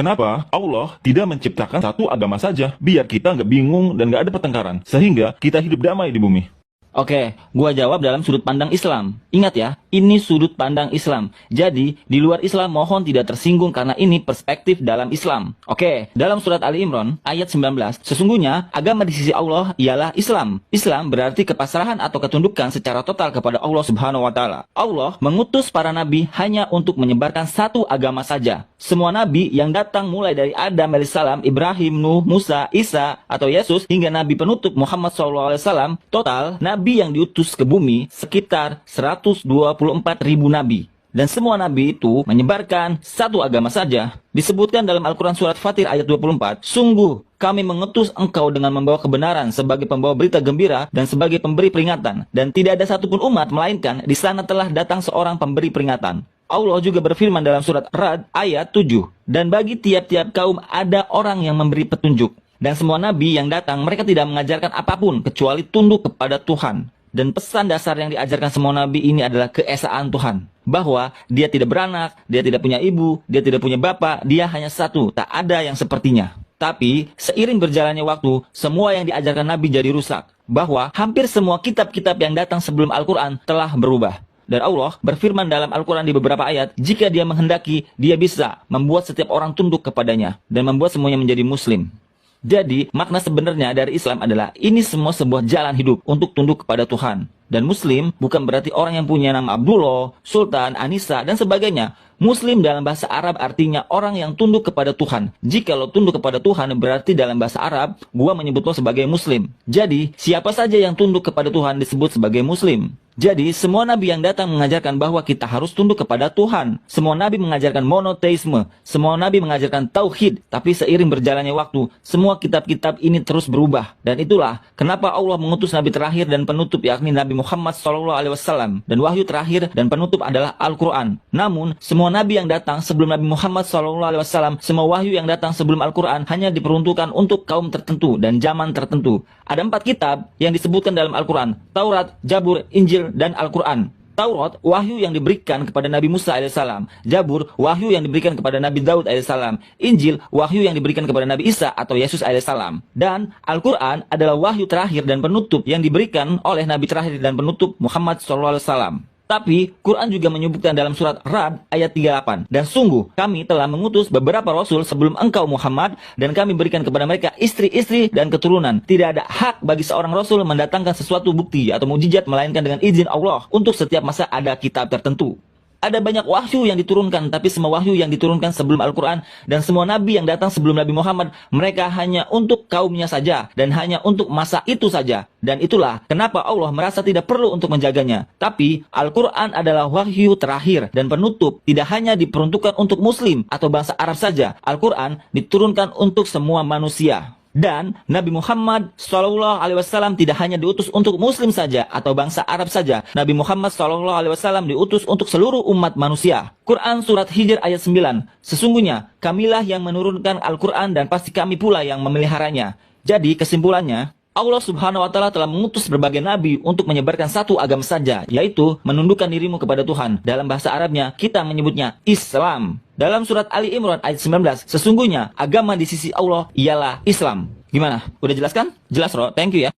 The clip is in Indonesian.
Kenapa Allah tidak menciptakan satu agama saja, biar kita nggak bingung dan nggak ada pertengkaran, sehingga kita hidup damai di bumi? Oke, gua jawab dalam sudut pandang Islam. Ingat ya, ini sudut pandang Islam. Jadi, di luar Islam mohon tidak tersinggung karena ini perspektif dalam Islam. Oke, dalam surat Ali Imran ayat 19, sesungguhnya agama di sisi Allah ialah Islam. Islam berarti kepasrahan atau ketundukan secara total kepada Allah Subhanahu wa taala. Allah mengutus para nabi hanya untuk menyebarkan satu agama saja. Semua nabi yang datang mulai dari Adam alaihissalam, Ibrahim, Nuh, Musa, Isa, atau Yesus hingga nabi penutup Muhammad SAW, total nabi yang diutus ke bumi sekitar 124.000 nabi. Dan semua nabi itu menyebarkan satu agama saja. Disebutkan dalam Al-Quran surat Fatir ayat 24, sungguh kami mengutus engkau dengan membawa kebenaran sebagai pembawa berita gembira dan sebagai pemberi peringatan. Dan tidak ada satupun umat melainkan di sana telah datang seorang pemberi peringatan. Allah juga berfirman dalam surat Ra'd ayat 7, dan bagi tiap-tiap kaum ada orang yang memberi petunjuk. Dan semua nabi yang datang mereka tidak mengajarkan apapun kecuali tunduk kepada Tuhan. Dan pesan dasar yang diajarkan semua nabi ini adalah keesaan Tuhan. Bahwa dia tidak beranak, dia tidak punya ibu, dia tidak punya bapak, dia hanya satu, tak ada yang sepertinya. Tapi seiring berjalannya waktu, semua yang diajarkan nabi jadi rusak. Bahwa hampir semua kitab-kitab yang datang sebelum Al-Quran telah berubah. Dan Allah berfirman dalam Al-Quran di beberapa ayat, jika dia menghendaki, dia bisa membuat setiap orang tunduk kepadanya dan membuat semuanya menjadi muslim. Jadi, makna sebenarnya dari Islam adalah ini semua sebuah jalan hidup untuk tunduk kepada Tuhan. Dan Muslim bukan berarti orang yang punya nama Abdullah, Sultan, Anissa, dan sebagainya. Muslim dalam bahasa Arab artinya orang yang tunduk kepada Tuhan. Jika lo tunduk kepada Tuhan berarti dalam bahasa Arab, gua menyebut lo sebagai Muslim. Jadi, siapa saja yang tunduk kepada Tuhan disebut sebagai Muslim. Jadi, semua nabi yang datang mengajarkan bahwa kita harus tunduk kepada Tuhan. Semua nabi mengajarkan monoteisme. Semua nabi mengajarkan tauhid. Tapi seiring berjalannya waktu, semua kitab-kitab ini terus berubah. Dan itulah kenapa Allah mengutus nabi terakhir dan penutup yakni Nabi Muhammad SAW. Dan wahyu terakhir dan penutup adalah Al-Quran. Namun, semua nabi yang datang sebelum Nabi Muhammad SAW, semua wahyu yang datang sebelum Al-Quran hanya diperuntukkan untuk kaum tertentu dan zaman tertentu. Ada 4 kitab yang disebutkan dalam Al-Quran: Taurat, Jabur, Injil, dan Al-Quran. Taurat, wahyu yang diberikan kepada Nabi Musa AS. Jabur, wahyu yang diberikan kepada Nabi Daud AS. Injil, wahyu yang diberikan kepada Nabi Isa atau Yesus AS. Dan Al-Quran adalah wahyu terakhir dan penutup yang diberikan oleh Nabi terakhir dan penutup Muhammad SAW. Tapi, Quran juga menyebutkan dalam surat Ra'd ayat 38. Dan sungguh, kami telah mengutus beberapa rasul sebelum engkau Muhammad, dan kami berikan kepada mereka istri-istri dan keturunan. Tidak ada hak bagi seorang rasul mendatangkan sesuatu bukti atau mukjizat melainkan dengan izin Allah. Untuk setiap masa ada kitab tertentu. Ada banyak wahyu yang diturunkan, tapi semua wahyu yang diturunkan sebelum Al-Quran dan semua nabi yang datang sebelum Nabi Muhammad, mereka hanya untuk kaumnya saja dan hanya untuk masa itu saja. Dan itulah kenapa Allah merasa tidak perlu untuk menjaganya. Tapi Al-Quran adalah wahyu terakhir dan penutup, tidak hanya diperuntukkan untuk Muslim atau bangsa Arab saja. Al-Quran diturunkan untuk semua manusia. Dan Nabi Muhammad SAW tidak hanya diutus untuk Muslim saja atau bangsa Arab saja. Nabi Muhammad SAW diutus untuk seluruh umat manusia. Quran surat Hijr ayat 9. Sesungguhnya kamilah yang menurunkan Al-Quran dan pasti kami pula yang memeliharanya. Jadi kesimpulannya, Allah Subhanahu wa taala telah mengutus berbagai nabi untuk menyebarkan satu agama saja, yaitu menundukkan dirimu kepada Tuhan. Dalam bahasa Arabnya, kita menyebutnya Islam. Dalam surat Ali Imran ayat 19, sesungguhnya agama di sisi Allah ialah Islam. Gimana? Udah jelaskan? Jelas, Bro. Thank you ya.